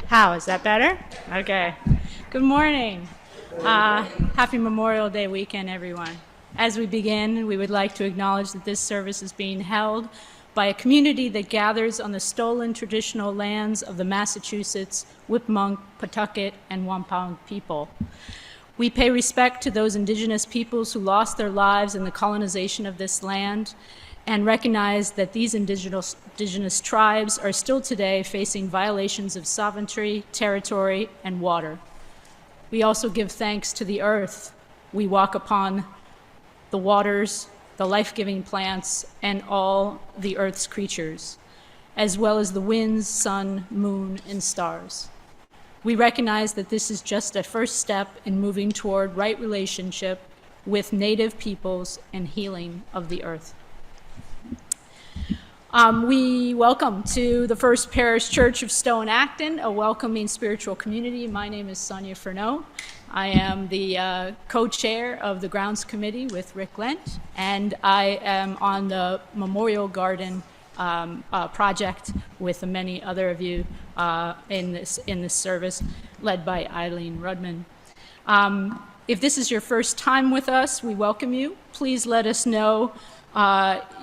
How, is that better? Okay. Good morning. Happy Memorial Day weekend, everyone. As we begin, we would like to acknowledge that this service is being held by a community that gathers on the stolen traditional lands of the Massachusetts, Whipmunk, Pawtucket, and Wampum people. We pay respect to those indigenous peoples who lost their lives in the colonization of this land and recognize that these indigenous tribes are still today facing violations of sovereignty, territory, and water. We also give thanks to the earth. We walk upon the waters, the life-giving plants, and all the earth's creatures, as well as the winds, sun, moon, and stars. We recognize that this is just a first step in moving toward right relationship with native peoples and healing of the earth. We welcome to the First Parish Church of Stowe and Acton, a welcoming spiritual community. My name is Sonja Furneaux. I am the co-chair of the Grounds Committee with Rick Lent, and I am on the Memorial Garden project with many other of you in this service, led by Eileen Rudman. If this is your first time with us, we welcome you. Please let us know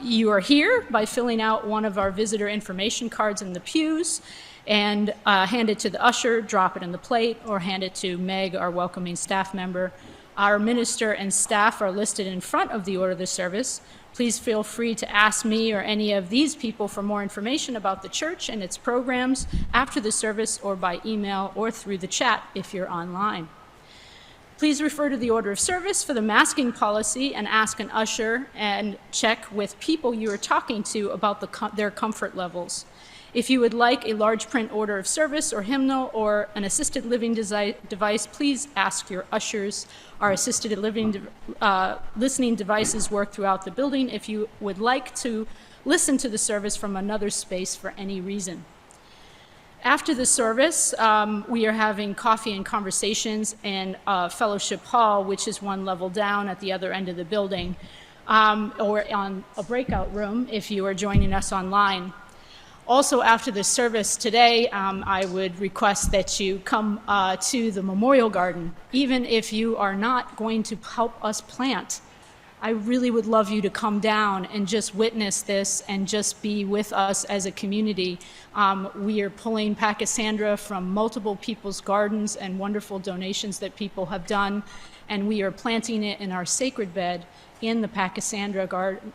you are here by filling out one of our visitor information cards in the pews and hand it to the usher, drop it in the plate, or hand it to Meg, our welcoming staff member. Our minister and staff are listed in front of the order of the service. Please feel free to ask me or any of these people for more information about the church and its programs after the service or by email or through the chat if you're online. Please refer to the order of service for the masking policy and ask an usher and check with people you are talking to about their comfort levels. If you would like a large print order of service or hymnal or an assisted living device, please ask your ushers. Our assisted living listening devices work throughout the building if you would like to listen to the service from another space for any reason. After the service, we are having coffee and conversations in Fellowship Hall, which is one level down at the other end of the building. or on a breakout room if you are joining us online. Also, after the service today, I would request that you come to the Memorial Garden, even if you are not going to help us plant. I really would love you to come down and just witness this and just be with us as a community. We are pulling Pachysandra from multiple people's gardens and wonderful donations that people have done, and we are planting it in our sacred bed in the Pachysandra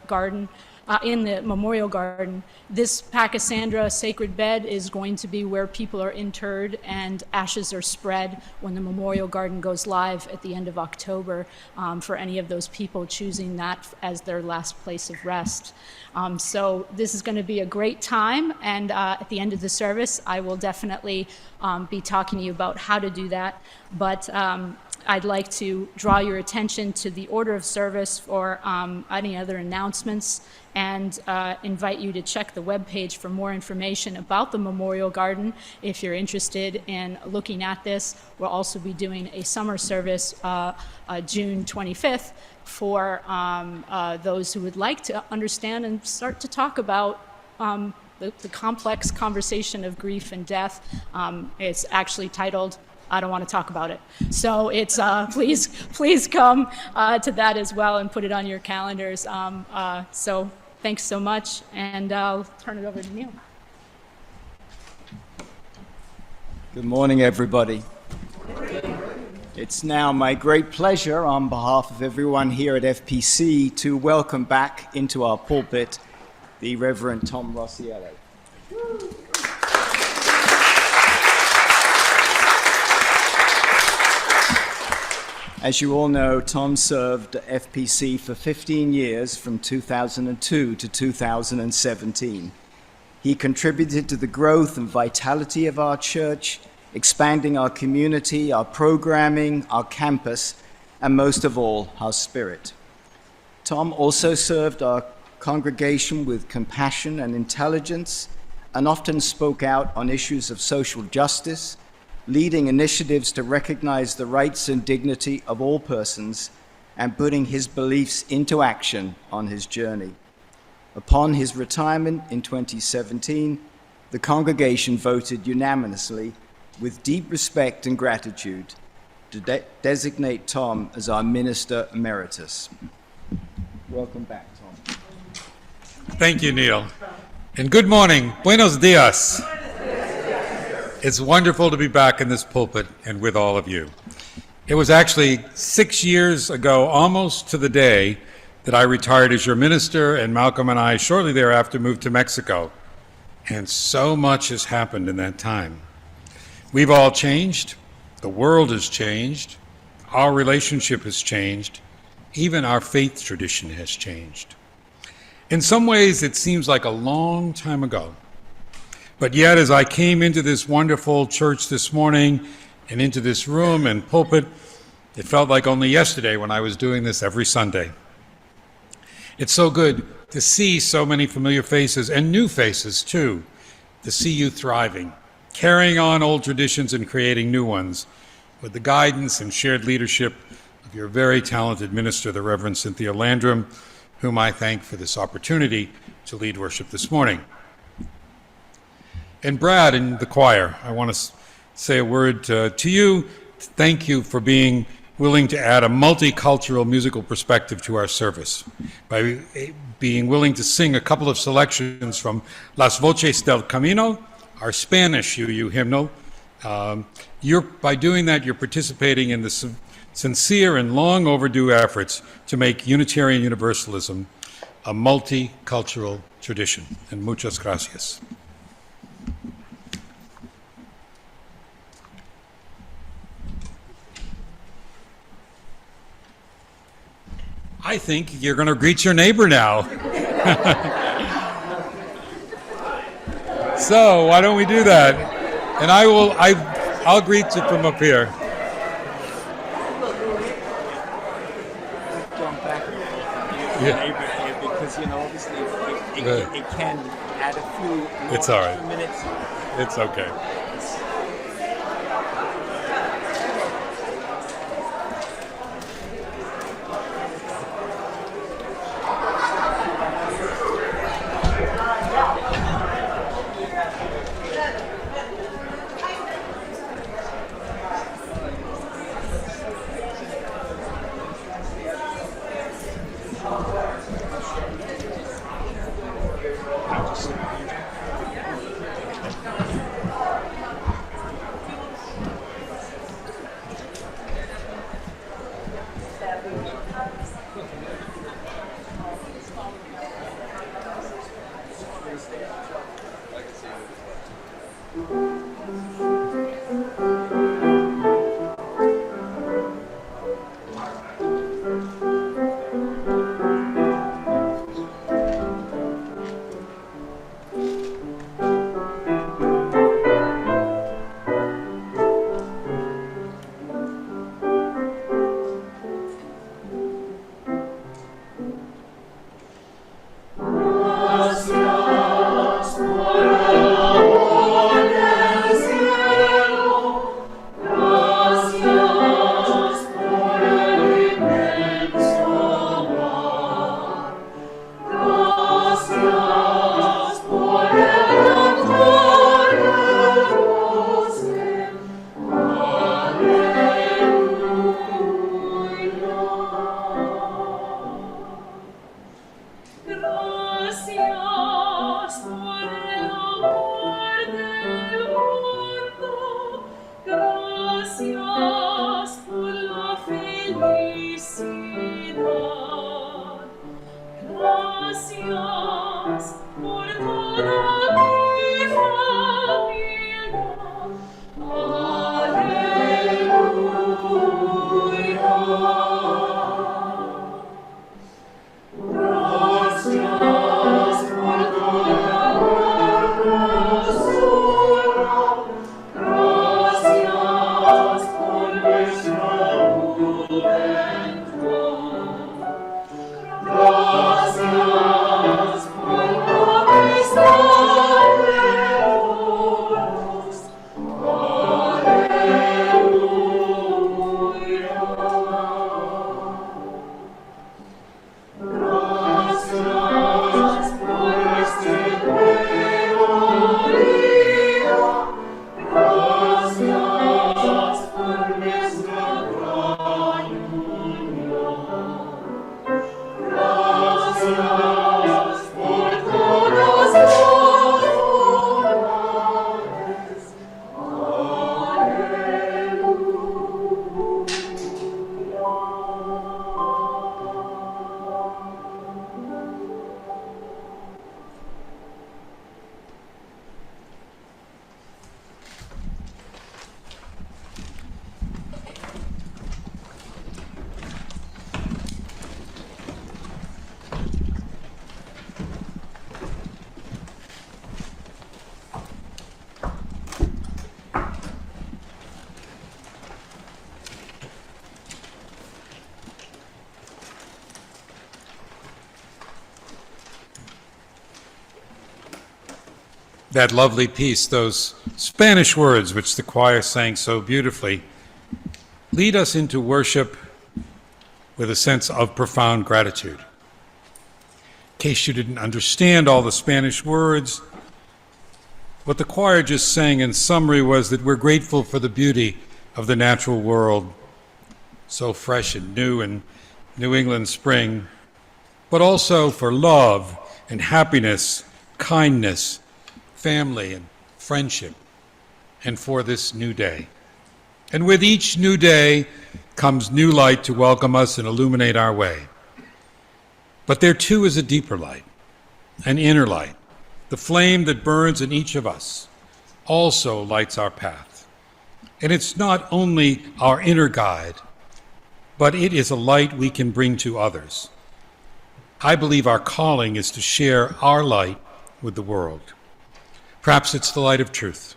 garden, in the Memorial Garden. This Pachysandra sacred bed is going to be where people are interred and ashes are spread when the Memorial Garden goes live at the end of October, for any of those people choosing that as their last place of rest. So this is going to be a great time, and at the end of the service I will definitely be talking to you about how to do that. But I'd like to draw your attention to the order of service for any other announcements, and invite you to check the webpage for more information about the Memorial Garden if you're interested in looking at this. We'll also be doing a summer service June 25th for those who would like to understand and start to talk about the complex conversation of grief and death. It's actually titled I don't want to talk about it. So it's please come to that as well and put it on your calendars. So thanks so much, and I'll turn it over to Neil. Good morning, everybody. It's now my great pleasure on behalf of everyone here at FPC to welcome back into our pulpit the Reverend Tom Rosiello. As you all know, Tom served FPC for 15 years from 2002 to 2017. He contributed to the growth and vitality of our church, expanding our community, our programming, our campus, and most of all, our spirit. Tom also served our congregation with compassion and intelligence, and often spoke out on issues of social justice, leading initiatives to recognize the rights and dignity of all persons, and putting his beliefs into action on his journey. Upon his retirement in 2017, the congregation voted unanimously, with deep respect and gratitude, to designate Tom as our minister emeritus. Welcome back, Tom. Thank you, Neil. And good morning. Buenos dias. It's wonderful to be back in this pulpit and with all of you. It was actually 6 years ago, almost to the day, that I retired as your minister, and Malcolm and I shortly thereafter moved to Mexico. And so much has happened in that time. We've all changed. The world has changed. Our relationship has changed. Even our faith tradition has changed. In some ways, it seems like a long time ago. But yet, as I came into this wonderful church this morning and into this room and pulpit, it felt like only yesterday when I was doing this every Sunday. It's so good to see so many familiar faces and new faces too, to see you thriving, carrying on old traditions and creating new ones with the guidance and shared leadership of your very talented minister, the Reverend Cynthia Landrum, whom I thank for this opportunity to lead worship this morning. And Brad and the choir, I want to say a word to you. Thank you for being willing to add a multicultural musical perspective to our service by being willing to sing a couple of selections from Las Voces del Camino, our Spanish UU hymnal. By doing that, you're participating in the sincere and long overdue efforts to make Unitarian Universalism a multicultural tradition. And muchas gracias. I think you're going to greet your neighbor now. So why don't we do that? And I'll greet you from up here. Jump back your neighbor here, because obviously it can add a few more It's all right. minutes. It's okay. Gracias por el amor del mundo. Gracias por la felicidad. Gracias por toda mi familia. Aleluya. Gracias por toda la hermosura. Gracias por nuestra juventud. Gracias por la amistad de todos. Aleluya. Gracias por este nuevo día. Gracias por nuestra gran unión. Gracias por todos los honores. That lovely piece, those Spanish words which the choir sang so beautifully, lead us into worship with a sense of profound gratitude. In case you didn't understand all the Spanish words, what the choir just sang in summary was that we're grateful for the beauty of the natural world, so fresh and new in New England spring, but also for love and happiness, kindness, family and friendship, and for this new day. And with each new day comes new light to welcome us and illuminate our way. But there too is a deeper light, an inner light. The flame that burns in each of us also lights our path. And it's not only our inner guide, but it is a light we can bring to others. I believe our calling is to share our light with the world. Perhaps it's the light of truth,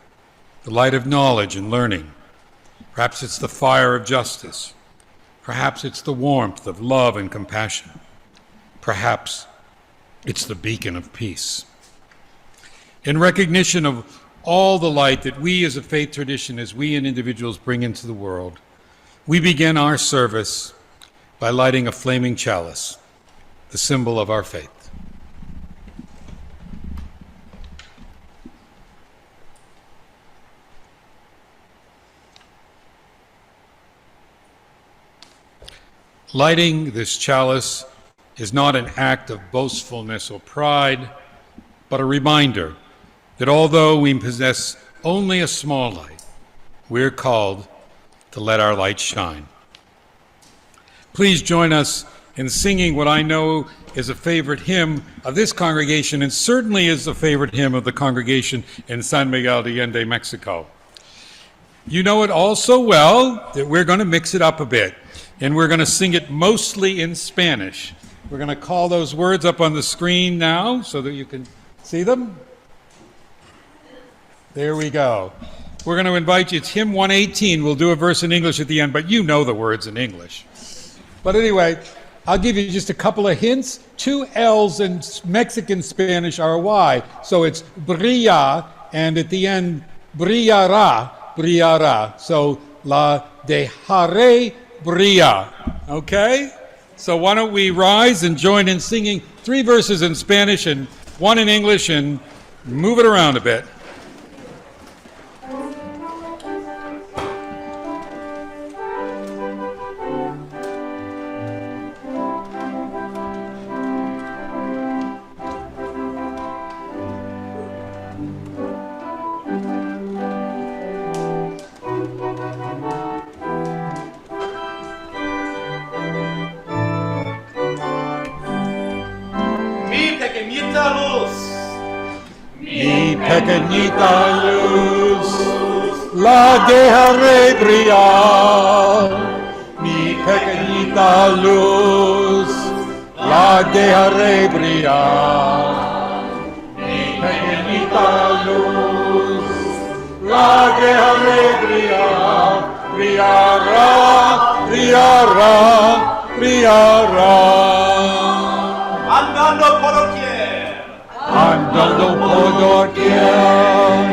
the light of knowledge and learning. Perhaps it's the fire of justice. Perhaps it's the warmth of love and compassion. Perhaps it's the beacon of peace. In recognition of all the light that we as a faith tradition, as we and individuals bring into the world, we begin our service by lighting a flaming chalice, the symbol of our faith. Lighting this chalice is not an act of boastfulness or pride, but a reminder that although we possess only a small light, we're called to let our light shine. Please join us in singing what I know is a favorite hymn of this congregation, and certainly is a favorite hymn of the congregation in San Miguel de Allende, Mexico. You know it all so well that we're going to mix it up a bit, and we're going to sing it mostly in Spanish. We're going to call those words up on the screen now so that you can see them. There we go. We're going to invite you. It's hymn 118. We'll do a verse in English at the end, but you know the words in English. But anyway, I'll give you just a couple of hints. 2 L's in Mexican Spanish are Y. So it's brilla, and at the end, brillará, brillará. So la dejaré brillar. Okay? So why don't we rise and join in singing 3 verses in Spanish and 1 in English and move it around a bit. pequeñita luz. Mi pequeñita luz la dejaré brillar. Mi pequeñita luz la dejaré brillar. Mi pequeñita luz la dejaré brillar. Brillará, brillará, brillará. Andando por doquier. Andando por doquier,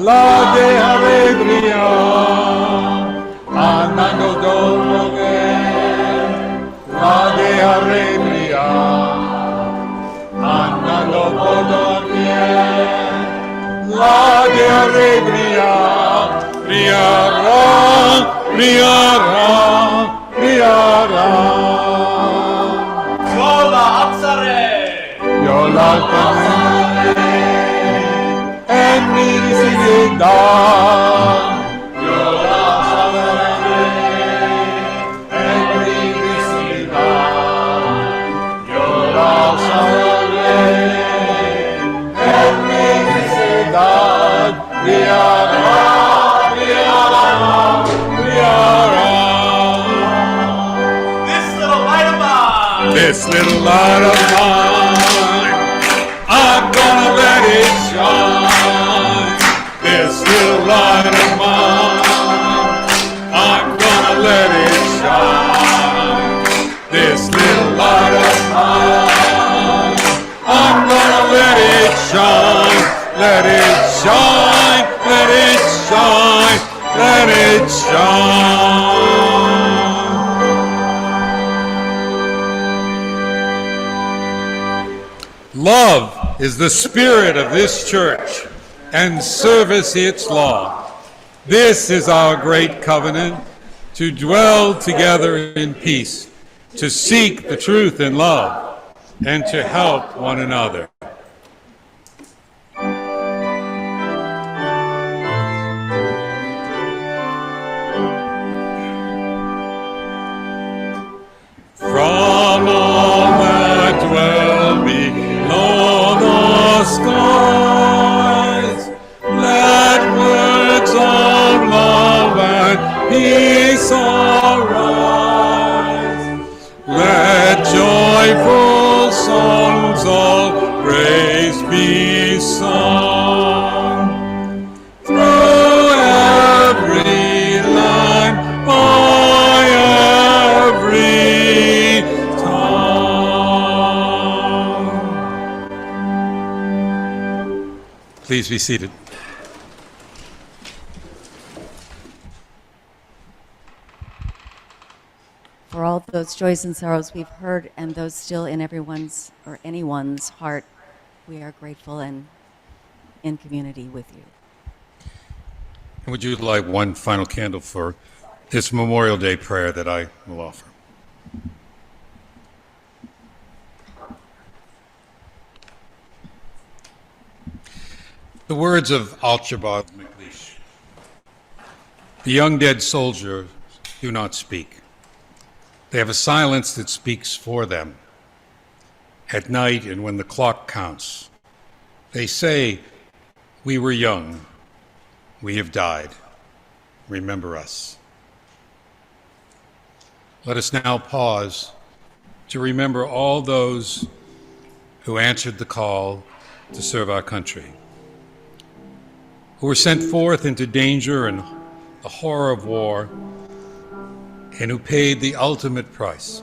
la dejaré brillar. Andando por doquier, la dejaré brillar. Andando por doquier, la dejaré brillar. Brillará, brillará, brillará. Yo la alzaré. Yo la alzaré en mi visibilidad. Yo la alzaré en mi visibilidad. Yo la alzaré en mi visibilidad. Brillará, brillará, brillará. This little light of mine, I'm gonna let it shine. This little light of mine, I'm gonna let it shine. This little light of mine, I'm gonna let it shine. Let it shine, let it shine, let it shine. Love is the spirit of this church, and service its law. This is our great covenant, to dwell together in peace, to seek the truth in love, and to help one another. From all that dwell below the skies, let words of love and peace arise. Let joyful songs of praise be sung through every line, by every tongue. Please be seated. For all those joys and sorrows we've heard and those still in everyone's or anyone's heart, we are grateful and in community with you. And would you light one final candle for this Memorial Day prayer that I will offer? The words of Archibald MacLeish. The young dead soldiers do not speak. They have a silence that speaks for them. At night and when the clock counts, they say, "We were young. We have died. Remember us." Let us now pause to remember all those who answered the call to serve our country, who were sent forth into danger and the horror of war, and who paid the ultimate price.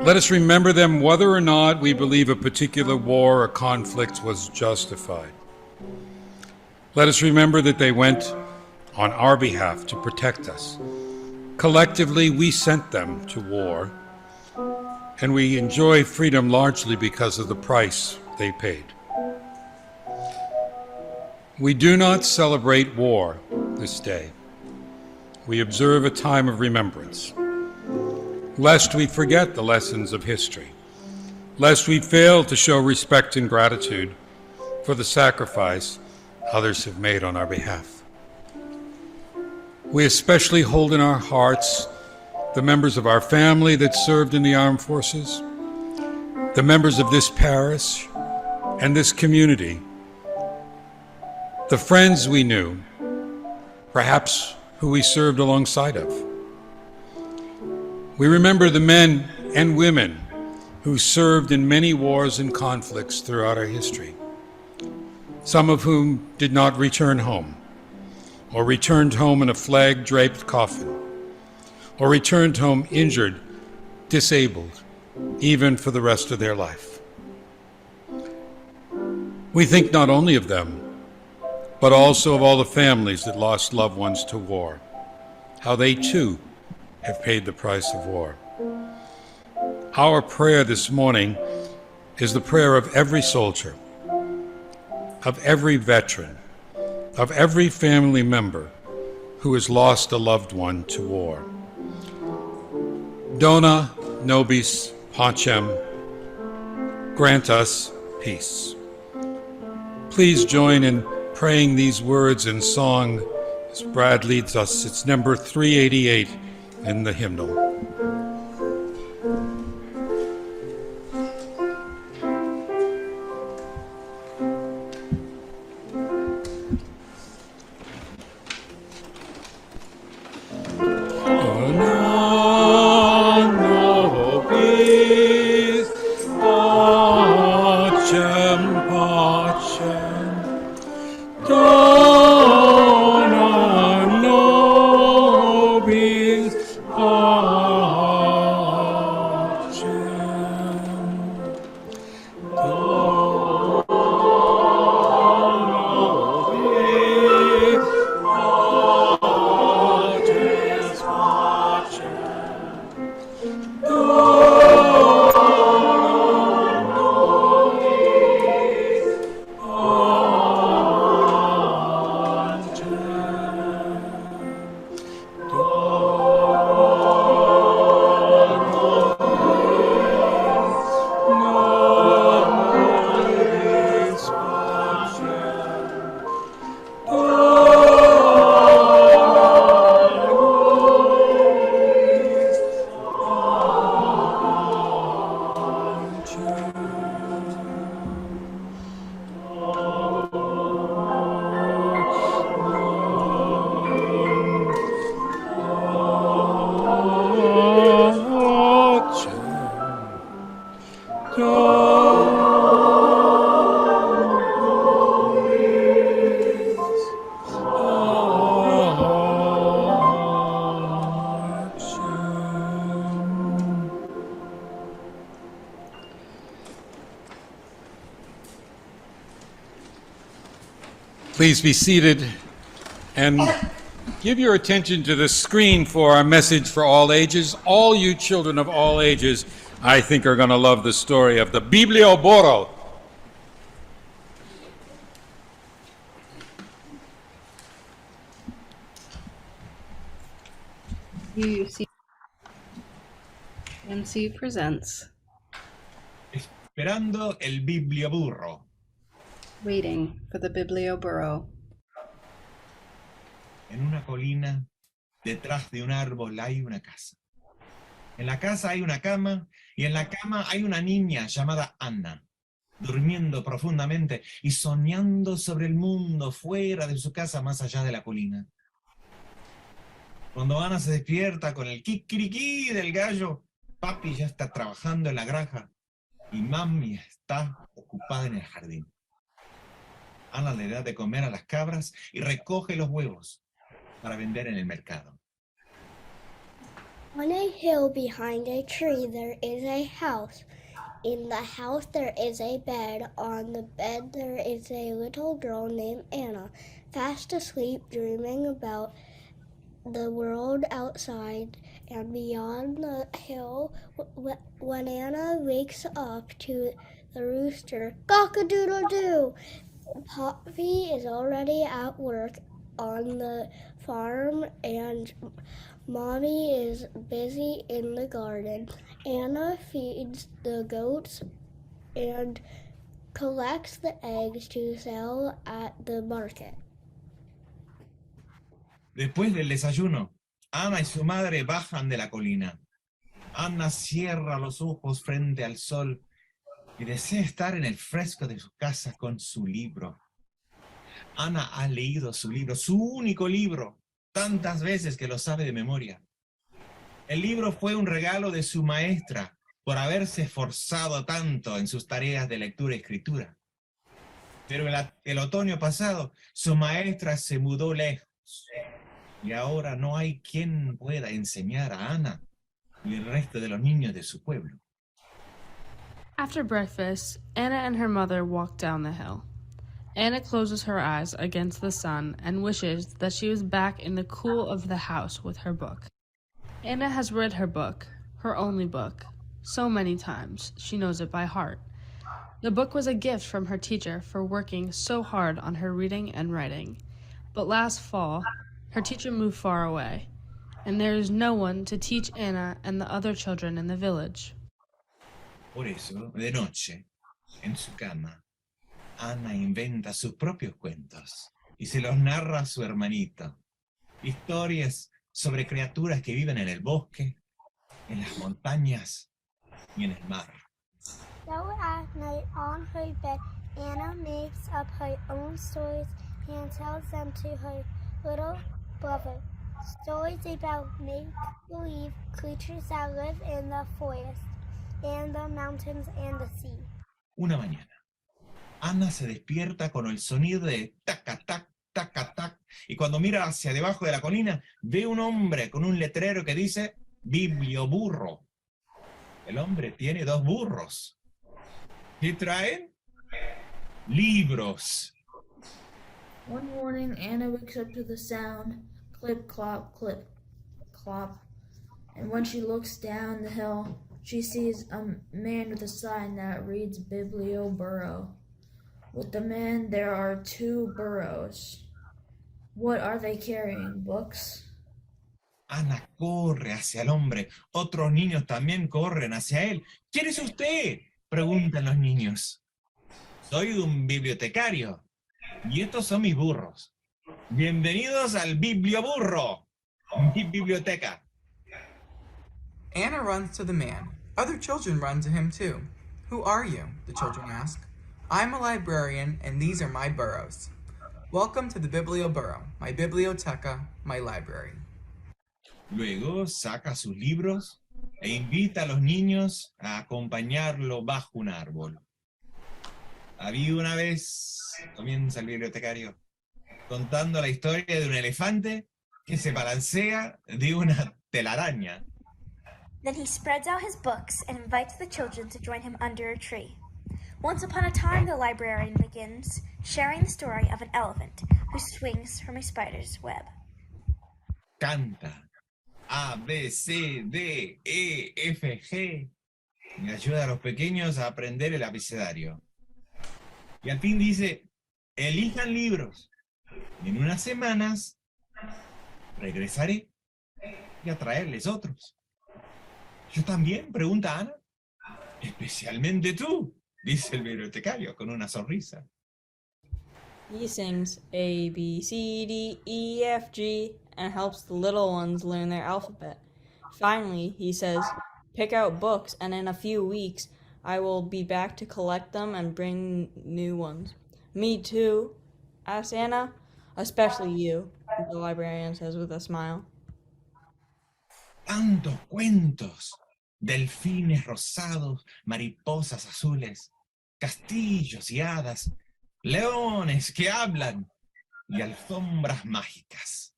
Let us remember them whether or not we believe a particular war or conflict was justified. Let us remember that they went on our behalf to protect us. Collectively, we sent them to war, and we enjoy freedom largely because of the price they paid. We do not celebrate war this day. We observe a time of remembrance, lest we forget the lessons of history, lest we fail to show respect and gratitude for the sacrifice others have made on our behalf. We especially hold in our hearts the members of our family that served in the armed forces, the members of this parish and this community, the friends we knew, perhaps who we served alongside of. We remember the men and women who served in many wars and conflicts throughout our history, some of whom did not return home, or returned home in a flag-draped coffin, or returned home injured, disabled, even for the rest of their life. We think not only of them, but also of all the families that lost loved ones to war, how they too have paid the price of war. Our prayer this morning is the prayer of every soldier, of every veteran, of every family member who has lost a loved one to war. Dona nobis pacem, grant us peace. Please join in praying these words in song as Brad leads us. It's number 388 in the hymnal. Please be seated and give your attention to the screen for our message for all ages. All you children of all ages, I think, are going to love the story of the Biblioboro. MC presents Esperando el Biblioburro. Waiting for the Biblioboro. En una colina, detrás de un árbol hay una casa. En la casa hay una cama y en la cama hay una niña llamada Anna, durmiendo profundamente y soñando sobre el mundo fuera de su casa más allá de la colina. Cuando Ana se despierta con el kikiriki del gallo, papi ya está trabajando en la granja y mami está ocupada en el jardín. Ana le da de comer a las cabras y recoge los huevos para vender en el mercado. On a hill behind a tree there is a house. In the house there is a bed. On the bed there is a little girl named Anna, fast asleep, dreaming about the world outside and beyond the hill. When Anna wakes up to the rooster, cock-a-doodle-doo, Poppy is already at work on the farm and Mommy is busy in the garden. Anna feeds the goats and collects the eggs to sell at the market. Después del desayuno, Ana y su madre bajan de la colina. Ana cierra los ojos frente al sol y desea estar en el fresco de su casa con su libro. Ana ha leído su libro, su único libro, tantas veces que lo sabe de memoria. El libro fue un regalo de su maestra por haberse esforzado tanto en sus tareas de lectura y escritura. Pero el otoño pasado, su maestra se mudó lejos y ahora no hay quien pueda enseñar a Ana y el resto de los niños de su pueblo. After breakfast, Anna and her mother walk down the hill. Anna closes her eyes against the sun and wishes that she was back in the cool of the house with her book. Anna has read her book, her only book, so many times she knows it by heart. The book was a gift from her teacher for working so hard on her reading and writing. But last fall, her teacher moved far away, and there is no one to teach Anna and the other children in the village. Por eso, de noche, en su cama, Ana inventa sus propios cuentos y se los narra a su hermanito. Historias sobre criaturas que viven en el bosque, en las montañas y en el mar. So at night on her bed, Anna makes up her own stories and tells them to her little brother. Stories about make-believe creatures that live in the forest, and the mountains and the sea. Una mañana, Ana se despierta con el sonido de taca-tac, taca-tac, y cuando mira hacia debajo de la colina, ve un hombre con un letrero que dice biblioburro. El hombre tiene 2 burros. ¿Qué traen? Libros. One morning, Anna wakes up to the sound, clip, clop, and when she looks down the hill, she sees a man with a sign that reads Biblio Burro. With the man, there are 2 burros. What are they carrying? Books? Ana corre hacia el hombre. Otros niños también corren hacia él. ¿Quién es usted?, preguntan los niños. Soy un bibliotecario y estos son mis burros. Bienvenidos al biblioburro, mi biblioteca. Anna runs to the man. Other children run to him too. Who are you? The children ask. I'm a librarian and these are my burros. Welcome to the Biblio Burro, my biblioteca, my library. Luego saca sus libros e invita a los niños a acompañarlo bajo un árbol. Había una vez, comienza el bibliotecario, contando la historia de un elefante que se balancea de una telaraña. Then he spreads out his books and invites the children to join him under a tree. Once upon a time, the librarian begins, sharing the story of an elephant who swings from a spider's web. Canta A, B, C, D, E, F, G y ayuda a los pequeños a aprender el abecedario. Y al fin dice, elijan libros. En unas semanas regresaré y a traerles otros. ¿Yo también?, pregunta Ana. Especialmente tú, dice el bibliotecario con una sonrisa. He sings A, B, C, D, E, F, G, and helps the little ones learn their alphabet. Finally, he says, pick out books, and in a few weeks, I will be back to collect them and bring new ones. Me too, asks Anna. Especially you, the librarian says with a smile. Tantos cuentos, delfines rosados, mariposas azules, castillos y hadas, leones que hablan y alfombras mágicas.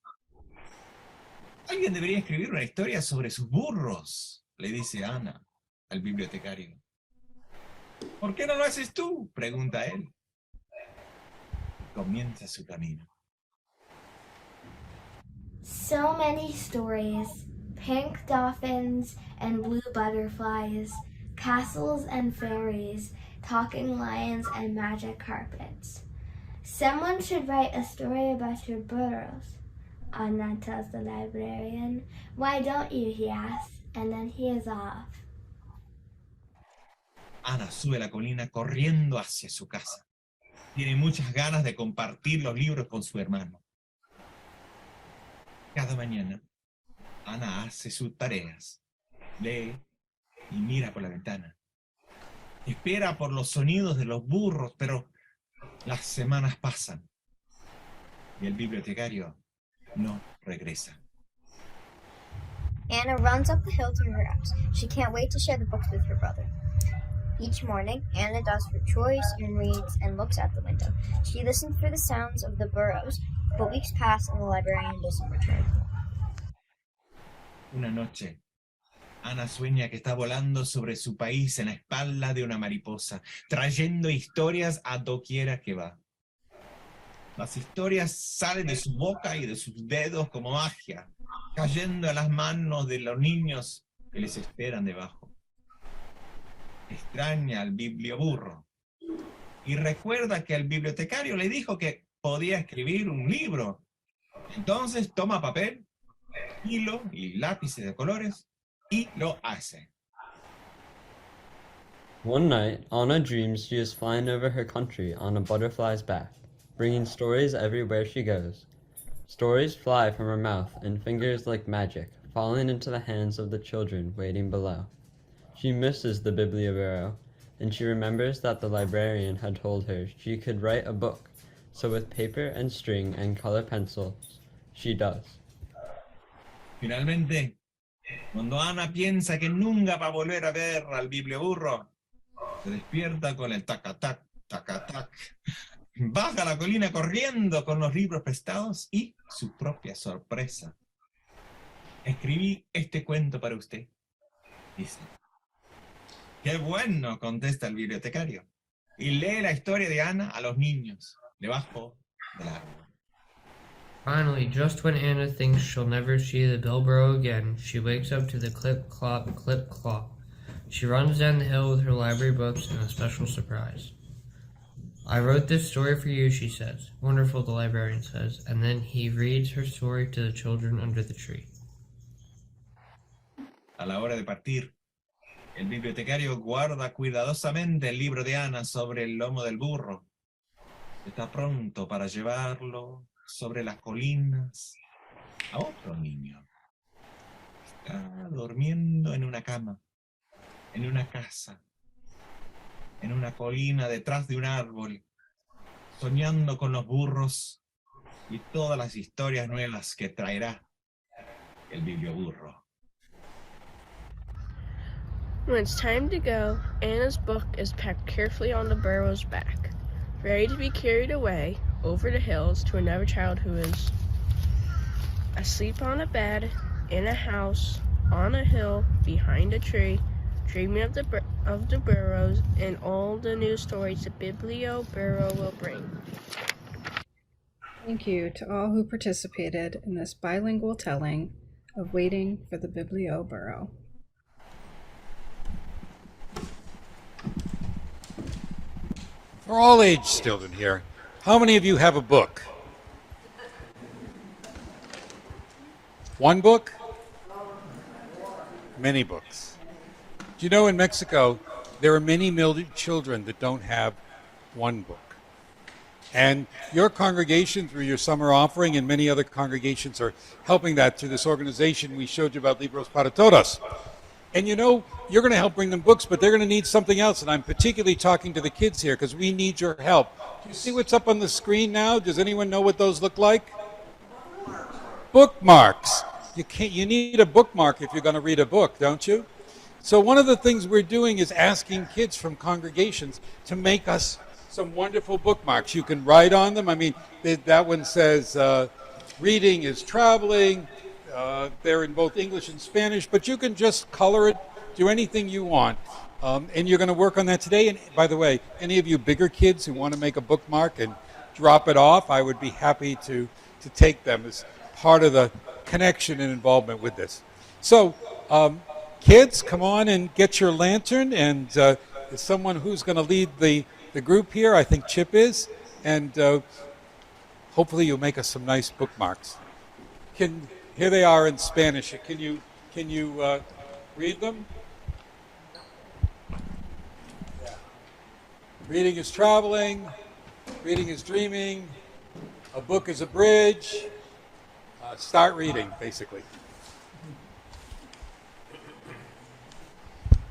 Alguien debería escribir una historia sobre sus burros, le dice Ana al bibliotecario. ¿Por qué no lo haces tú?, pregunta él. Comienza su camino. So many stories, pink dolphins and blue butterflies, castles and fairies, talking lions and magic carpets. Someone should write a story about your burros, Anna tells the librarian. Why don't you, he asks, and then he is off. Ana sube la colina corriendo hacia su casa. Tiene muchas ganas de compartir los libros con su hermano. Cada mañana, Ana hace sus tareas, lee y mira por la ventana. espera por los sonidos de los burros, pero las semanas pasan y el bibliotecario no regresa. Anna runs up the hill to her house. She can't wait to share the books with her brother. Each morning, Anna does her chores and reads and looks out the window. She listens for the sounds of the burros, but weeks pass and the librarian doesn't return. Una noche, Ana sueña que está volando sobre su país en la espalda de una mariposa, trayendo historias a doquiera que va. Las historias salen de su boca y de sus dedos como magia, cayendo a las manos de los niños que les esperan debajo. Extraña al biblioburro y recuerda que el bibliotecario le dijo que podía escribir un libro. Entonces toma papel, hilo y lápices de colores y lo hace. One night, Anna dreams she is flying over her country on a butterfly's back, bringing stories everywhere she goes. Stories fly from her mouth and fingers like magic, falling into the hands of the children waiting below. She misses the biblioburro, and she remembers that the librarian had told her she could write a book, so with paper and string and color pencils, she does. Finalmente, cuando Ana piensa que nunca va a volver a ver al biblioburro, se despierta con el tac-tac, tac-tac. Baja la colina corriendo con los libros prestados y su propia sorpresa. Escribí este cuento para usted, dice. ¡Qué bueno!, contesta el bibliotecario. Y lee la historia de Ana a los niños, debajo del árbol. Finally, just when Anna thinks she'll never see the Bilbro again, she wakes up to the clip-clop, clip-clop. She runs down the hill with her library books and a special surprise. I wrote this story for you, she says. Wonderful, the librarian says, and then he reads her story to the children under the tree. A la hora de partir, el bibliotecario guarda cuidadosamente el libro de Ana sobre el lomo del burro. Está pronto para llevarlo sobre las colinas a otro niño. Está durmiendo en una cama, en una casa, en una colina detrás de un árbol, soñando con los burros y todas las historias nuevas que traerá el biblioburro. When it's time to go, Anna's book is packed carefully on the burro's back, ready to be carried away over the hills to another child who is asleep on a bed, in a house, on a hill, behind a tree, dreaming of the burrows and all the new stories the biblioburro will bring. Thank you to all who participated in this bilingual telling of Waiting for the Biblioburro. For all age children here, how many of you have a book? One book? Many books. Do you know in Mexico, there are many children that don't have one book. And your congregation, through your summer offering, and many other congregations are helping that through this organization we showed you about Libros para Todos. And you know, you're going to help bring them books, but they're going to need something else. And I'm particularly talking to the kids here because we need your help. Do you see what's up on the screen now? Does anyone know what those look like? Bookmarks. You need a bookmark if you're going to read a book, don't you? So one of the things we're doing is asking kids from congregations to make us some wonderful bookmarks. You can write on them. I mean, that one says, reading is traveling. They're in both English and Spanish, but you can just color it, do anything you want. And you're going to work on that today. And by the way, any of you bigger kids who want to make a bookmark and drop it off, I would be happy to take them as part of the connection and involvement with this. So, kids, come on and get your lantern. And there's someone who's going to lead the group here. I think Chip is. And hopefully you'll make us some nice bookmarks. Here they are in Spanish. Can you read them? Yeah. Reading is traveling. Reading is dreaming. A book is a bridge. Start reading, basically.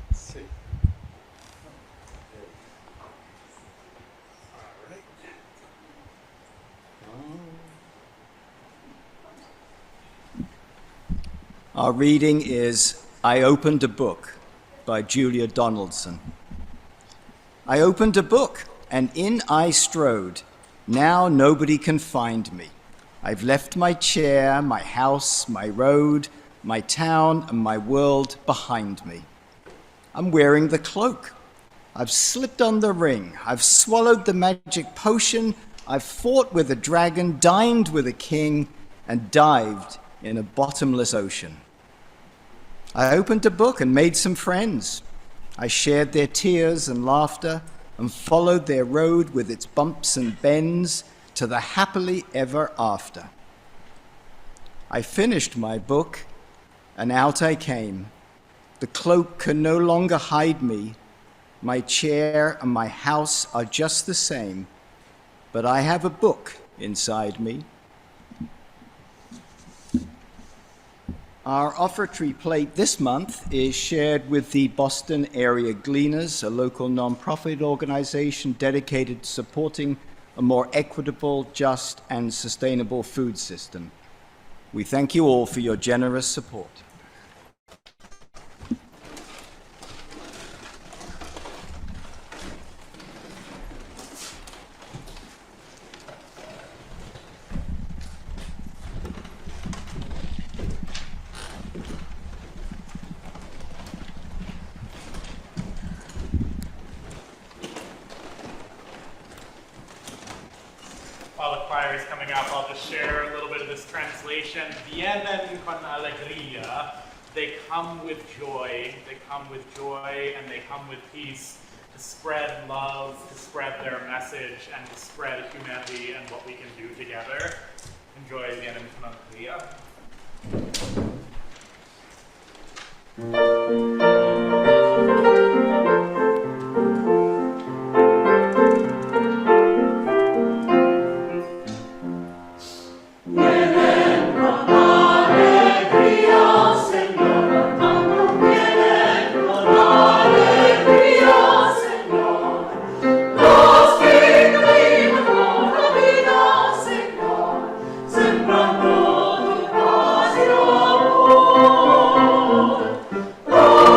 Let's see. Our reading is I Opened a Book by Julia Donaldson. I opened a book, and in I strode. Now nobody can find me. I've left my chair, my house, my road, my town, and my world behind me. I'm wearing the cloak. I've slipped on the ring. I've swallowed the magic potion. I've fought with a dragon, dined with a king, and dived in a bottomless ocean. I opened a book and made some friends. I shared their tears and laughter and followed their road with its bumps and bends to the happily ever after. I finished my book and out I came. The cloak can no longer hide me. My chair and my house are just the same, but I have a book inside me. Our offertory plate this month is shared with the Boston Area Gleaners, a local nonprofit organization dedicated to supporting a more equitable, just, and sustainable food system. We thank you all for your generous support. While the choir is coming up, I'll just share a little bit of this translation. Vienen con alegría. They come with joy. They come with joy and they come with peace to spread love, to spread their message, and to spread humanity and what we can do together. Enjoy Vienen con alegría. Oh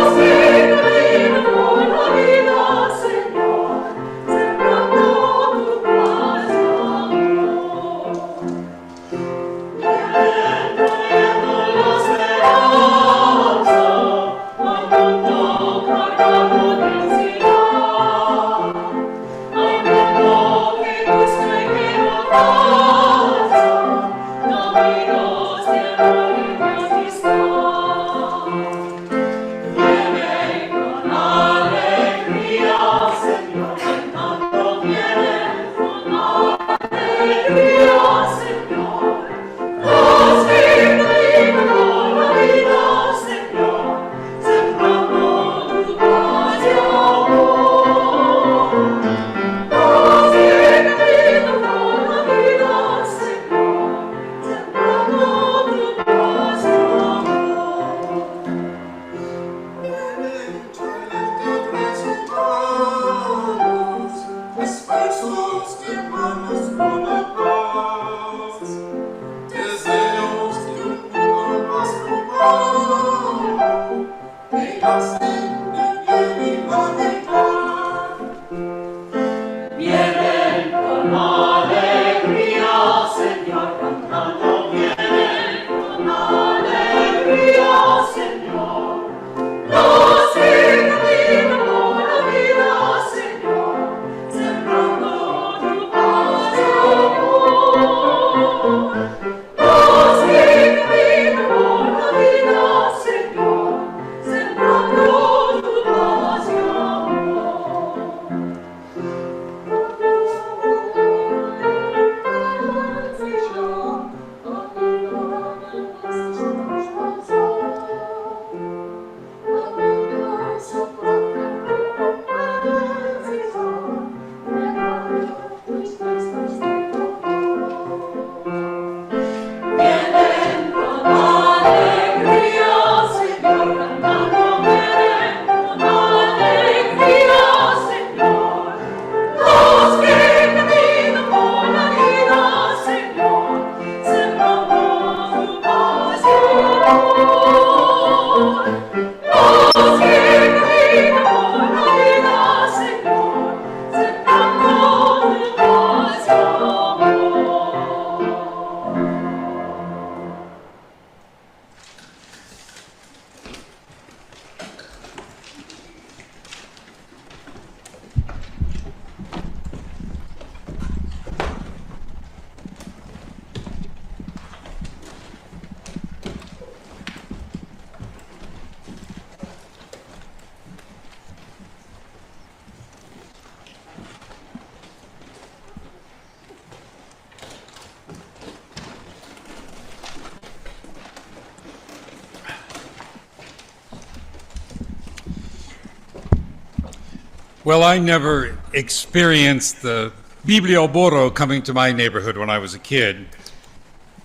Well, I never experienced the biblioboro coming to my neighborhood when I was a kid,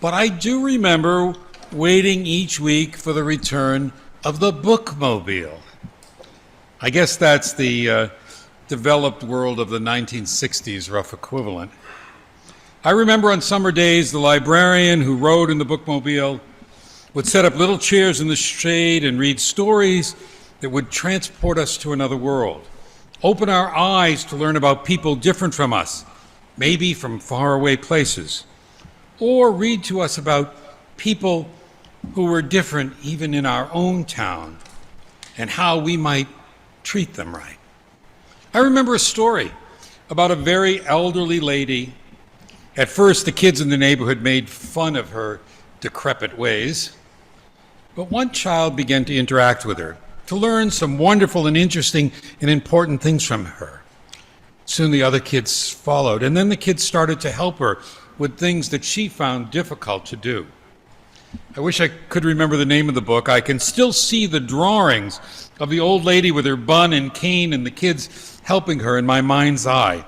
but I do remember waiting each week for the return of the bookmobile. I guess that's the developed world of the 1960s rough equivalent. I remember on summer days, the librarian who rode in the bookmobile would set up little chairs in the shade and read stories that would transport us to another world, open our eyes to learn about people different from us, maybe from faraway places, or read to us about people who were different even in our own town and how we might treat them right. I remember a story about a very elderly lady. At first, the kids in the neighborhood made fun of her decrepit ways, but one child began to interact with her, to learn some wonderful and interesting and important things from her. Soon the other kids followed, and then the kids started to help her with things that she found difficult to do. I wish I could remember the name of the book. I can still see the drawings of the old lady with her bun and cane and the kids helping her in my mind's eye.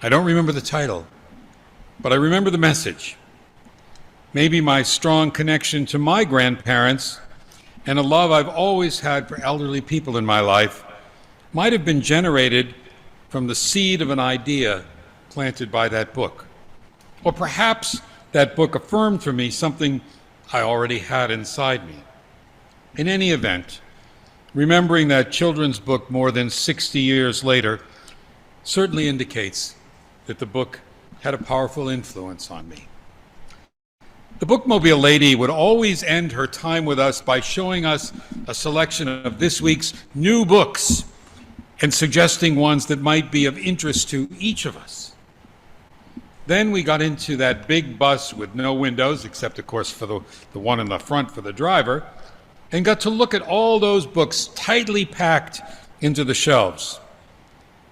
I don't remember the title, but I remember the message. Maybe my strong connection to my grandparents and a love I've always had for elderly people in my life might have been generated from the seed of an idea planted by that book. Or perhaps that book affirmed for me something I already had inside me. In any event, remembering that children's book more than 60 years later certainly indicates that the book had a powerful influence on me. The bookmobile lady would always end her time with us by showing us a selection of this week's new books and suggesting ones that might be of interest to each of us. Then we got into that big bus with no windows, except of course for the one in the front for the driver, and got to look at all those books tightly packed into the shelves.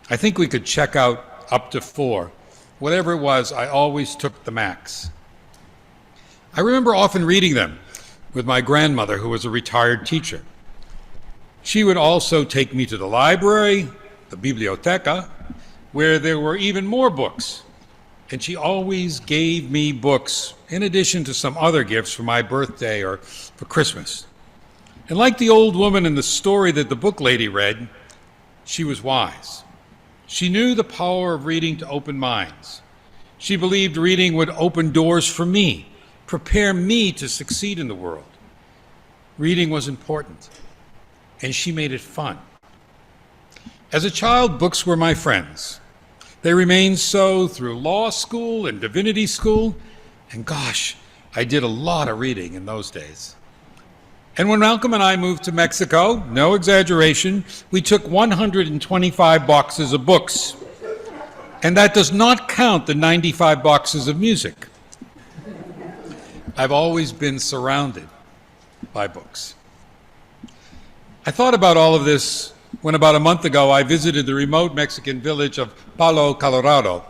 I think we could check out up to 4. Whatever it was, I always took the max. I remember often reading them with my grandmother, who was a retired teacher. She would also take me to the library, the biblioteca, where there were even more books. And she always gave me books in addition to some other gifts for my birthday or for Christmas. And like the old woman in the story that the book lady read, she was wise. She knew the power of reading to open minds. She believed reading would open doors for me, prepare me to succeed in the world. Reading was important, and she made it fun. As a child, books were my friends. They remained so through law school and divinity school, and gosh, I did a lot of reading in those days. And when Malcolm and I moved to Mexico, no exaggeration, we took 125 boxes of books. And that does not count the 95 boxes of music. I've always been surrounded by books. I thought about all of this when about a month ago I visited the remote Mexican village of Palo, Colorado.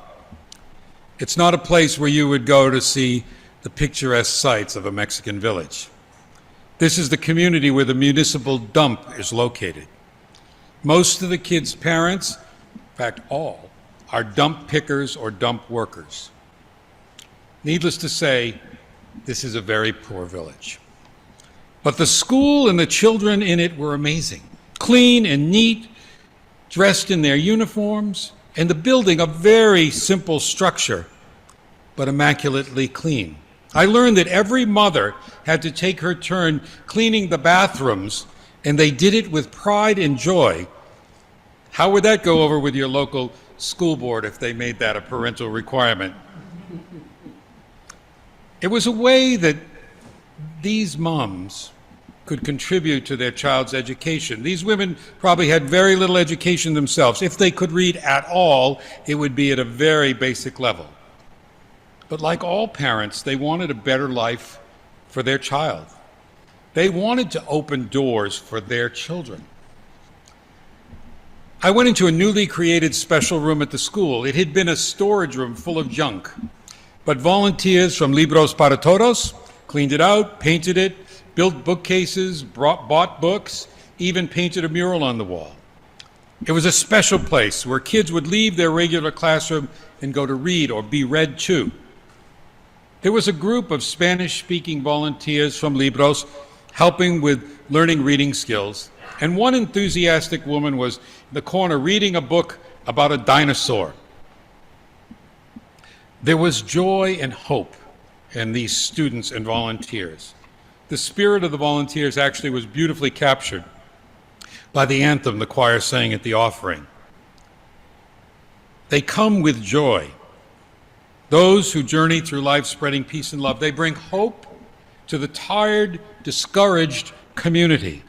It's not a place where you would go to see the picturesque sights of a Mexican village. This is the community where the municipal dump is located. Most of the kids' parents, in fact all, are dump pickers or dump workers. Needless to say, this is a very poor village. But the school and the children in it were amazing. Clean and neat, dressed in their uniforms, and the building a very simple structure, but immaculately clean. I learned that every mother had to take her turn cleaning the bathrooms, and they did it with pride and joy. How would that go over with your local school board if they made that a parental requirement? It was a way that these moms could contribute to their child's education. These women probably had very little education themselves. If they could read at all, it would be at a very basic level. But like all parents, they wanted a better life for their child. They wanted to open doors for their children. I went into a newly created special room at the school. It had been a storage room full of junk, but volunteers from Libros para Todos cleaned it out, painted it, built bookcases, bought books, even painted a mural on the wall. It was a special place where kids would leave their regular classroom and go to read or be read to. There was a group of Spanish-speaking volunteers from Libros helping with learning reading skills, and one enthusiastic woman was in the corner reading a book about a dinosaur. There was joy and hope in these students and volunteers. The spirit of the volunteers actually was beautifully captured by the anthem the choir sang at the offering. They come with joy. Those who journey through life spreading peace and love, they bring hope to the tired, discouraged community,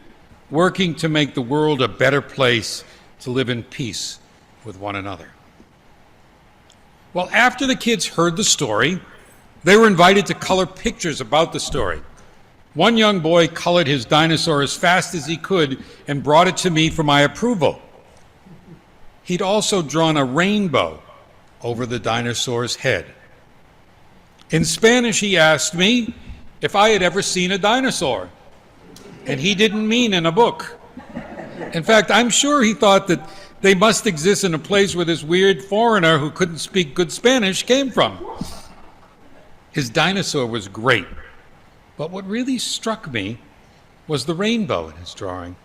working to make the world a better place to live in peace with one another. Well, after the kids heard the story, they were invited to color pictures about the story. One young boy colored his dinosaur as fast as he could and brought it to me for my approval. He'd also drawn a rainbow over the dinosaur's head. In Spanish, he asked me if I had ever seen a dinosaur, and he didn't mean in a book. In fact, I'm sure he thought that they must exist in a place where this weird foreigner who couldn't speak good Spanish came from. His dinosaur was great, but what really struck me was the rainbow in his drawing.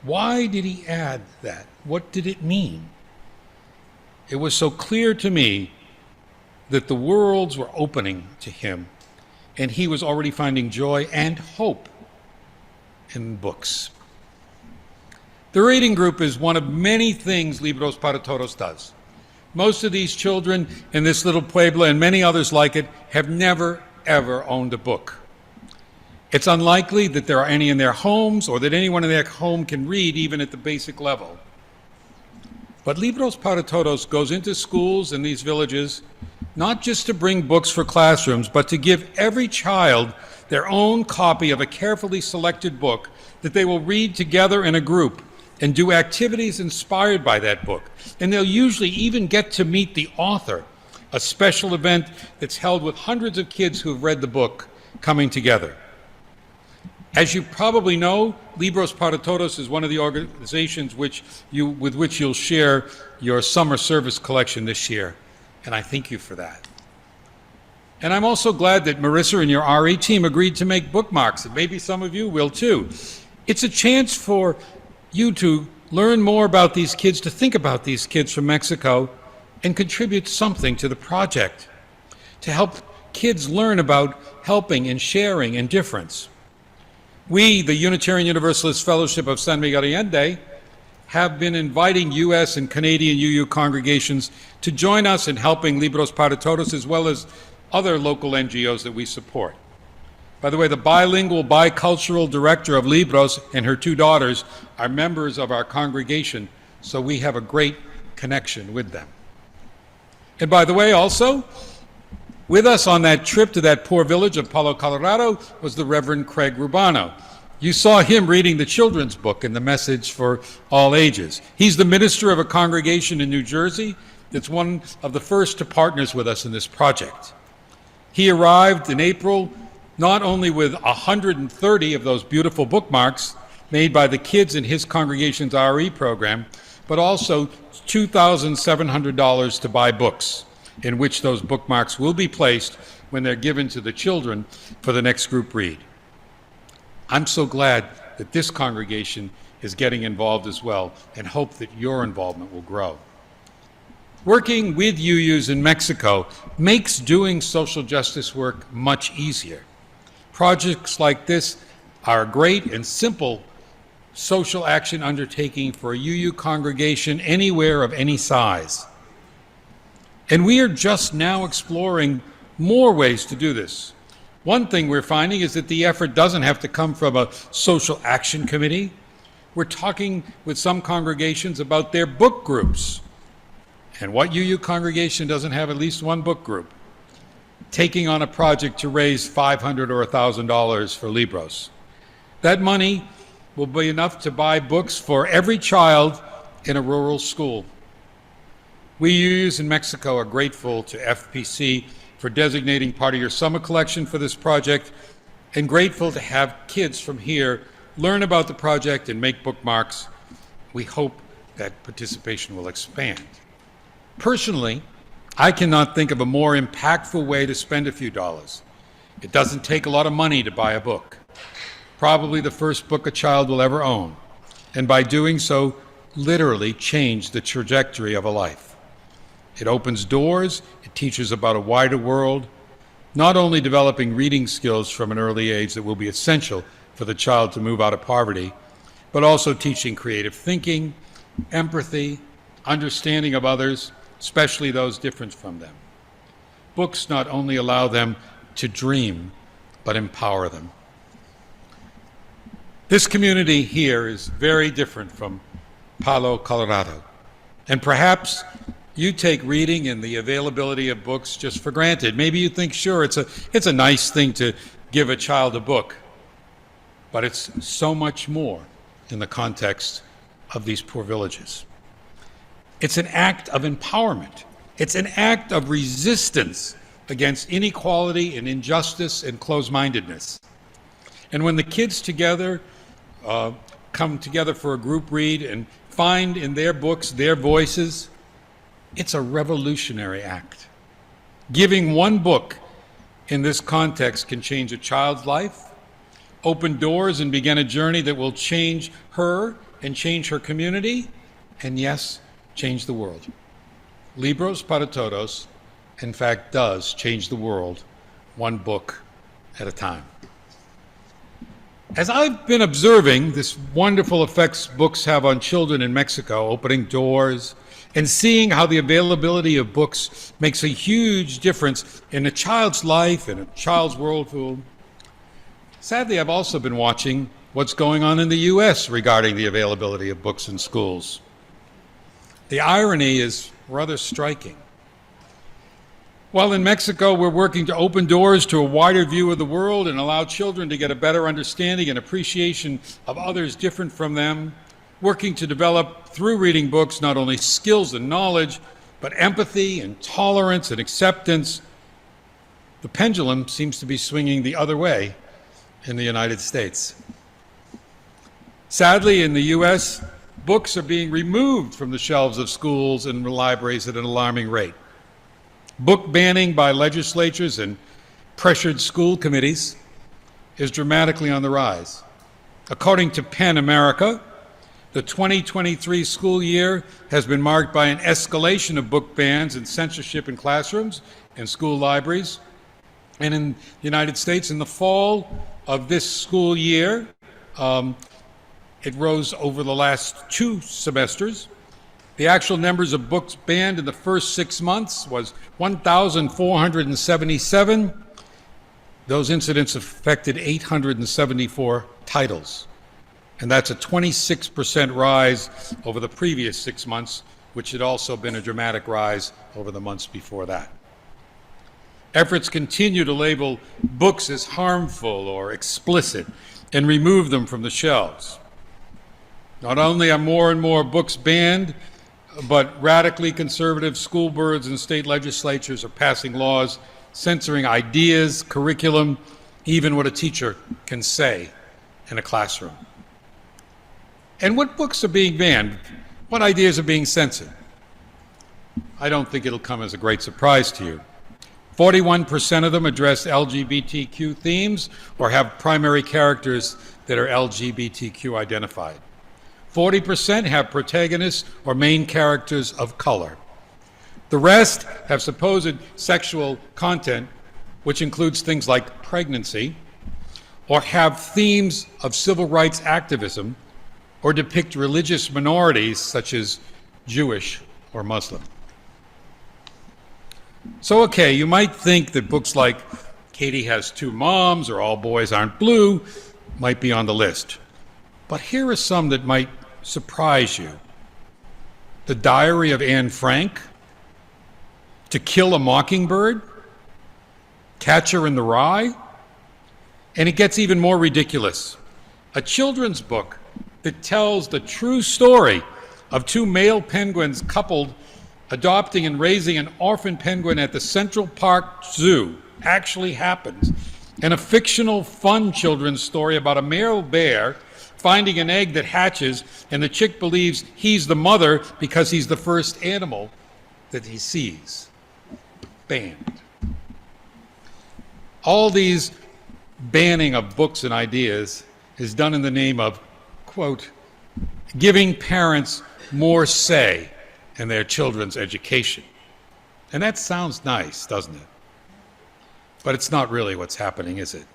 Why did he add that? What did it mean? It was so clear to me that the worlds were opening to him, and he was already finding joy and hope in books. The reading group is one of many things Libros para Todos does. Most of these children in this little pueblo and many others like it have never, ever owned a book. It's unlikely that there are any in their homes or that anyone in their home can read even at the basic level. But Libros para Todos goes into schools in these villages not just to bring books for classrooms, but to give every child their own copy of a carefully selected book that they will read together in a group and do activities inspired by that book. And they'll usually even get to meet the author, a special event that's held with hundreds of kids who have read the book coming together. As you probably know, Libros para Todos is one of the organizations with which you'll share your summer service collection this year, and I thank you for that. And I'm also glad that Marissa and your RE team agreed to make bookmarks, and maybe some of you will too. It's a chance for you to learn more about these kids, to think about these kids from Mexico, and contribute something to the project, to help kids learn about helping and sharing and difference. We, the Unitarian Universalist Fellowship of San Miguel Allende, have been inviting U.S. and Canadian UU congregations to join us in helping Libros para Todos, as well as other local NGOs that we support. By the way, the bilingual, bicultural director of Libros and her two daughters are members of our congregation, so we have a great connection with them. And by the way, also, with us on that trip to that poor village of Palo, Colorado, was the Reverend Craig Rubano. You saw him reading the children's book in the Message for All Ages. He's the minister of a congregation in New Jersey that's one of the first to partners with us in this project. He arrived in April not only with 130 of those beautiful bookmarks made by the kids in his congregation's RE program, but also $2,700 to buy books, in which those bookmarks will be placed when they're given to the children for the next group read. I'm so glad that this congregation is getting involved as well, and hope that your involvement will grow. Working with UUs in Mexico makes doing social justice work much easier. Projects like this are a great and simple social action undertaking for a UU congregation anywhere of any size. And we are just now exploring more ways to do this. One thing we're finding is that the effort doesn't have to come from a social action committee. We're talking with some congregations about their book groups. And what UU congregation doesn't have at least one book group? Taking on a project to raise $500 or $1,000 for Libros. That money will be enough to buy books for every child in a rural school. We UUs in Mexico are grateful to FPC for designating part of your summer collection for this project, and grateful to have kids from here learn about the project and make bookmarks. We hope that participation will expand. Personally, I cannot think of a more impactful way to spend a few dollars. It doesn't take a lot of money to buy a book, probably the first book a child will ever own, and by doing so, literally change the trajectory of a life. It opens doors, it teaches about a wider world, not only developing reading skills from an early age that will be essential for the child to move out of poverty, but also teaching creative thinking, empathy, understanding of others, especially those different from them. Books not only allow them to dream, but empower them. This community here is very different from Palo, Colorado, and perhaps you take reading and the availability of books just for granted. Maybe you think, sure, it's a nice thing to give a child a book, but it's so much more in the context of these poor villages. It's an act of empowerment. It's an act of resistance against inequality and injustice and closed-mindedness. And when the kids together come together for a group read and find in their books their voices, it's a revolutionary act. Giving one book in this context can change a child's life, open doors and begin a journey that will change her and change her community, and yes, change the world. Libros para Todos, in fact, does change the world, one book at a time. As I've been observing this wonderful effects books have on children in Mexico, opening doors, and seeing how the availability of books makes a huge difference in a child's life and a child's worldview, sadly, I've also been watching what's going on in the U.S. regarding the availability of books in schools. The irony is rather striking. While in Mexico, we're working to open doors to a wider view of the world and allow children to get a better understanding and appreciation of others different from them, working to develop through reading books not only skills and knowledge, but empathy and tolerance and acceptance, the pendulum seems to be swinging the other way in the United States. Sadly, in the U.S., books are being removed from the shelves of schools and libraries at an alarming rate. Book banning by legislatures and pressured school committees is dramatically on the rise. According to PEN America, the 2023 school year has been marked by an escalation of book bans and censorship in classrooms and school libraries. And in the United States, in the fall of this school year, it rose over the last 2 semesters. The actual numbers of books banned in the first 6 months was 1,477. Those incidents affected 874 titles. And that's a 26% rise over the previous 6 months, which had also been a dramatic rise over the months before that. Efforts continue to label books as harmful or explicit and remove them from the shelves. Not only are more and more books banned, but radically conservative school boards and state legislatures are passing laws censoring ideas, curriculum, even what a teacher can say in a classroom. And what books are being banned? What ideas are being censored? I don't think it'll come as a great surprise to you. 41% of them address LGBTQ themes or have primary characters that are LGBTQ identified. 40% have protagonists or main characters of color. The rest have supposed sexual content, which includes things like pregnancy, or have themes of civil rights activism, or depict religious minorities such as Jewish or Muslim. So, okay, you might think that books like Katie Has Two Moms or All Boys Aren't Blue might be on the list. But here are some that might surprise you. The Diary of Anne Frank, To Kill a Mockingbird, Catcher in the Rye, and it gets even more ridiculous. A children's book that tells the true story of 2 male penguins coupled adopting and raising an orphan penguin at the Central Park Zoo actually happens, and a fictional fun children's story about a male bear finding an egg that hatches, and the chick believes he's the mother because he's the first animal that he sees. Banned. All these banning of books and ideas is done in the name of, quote, giving parents more say in their children's education. And that sounds nice, doesn't it? But it's not really what's happening, is it?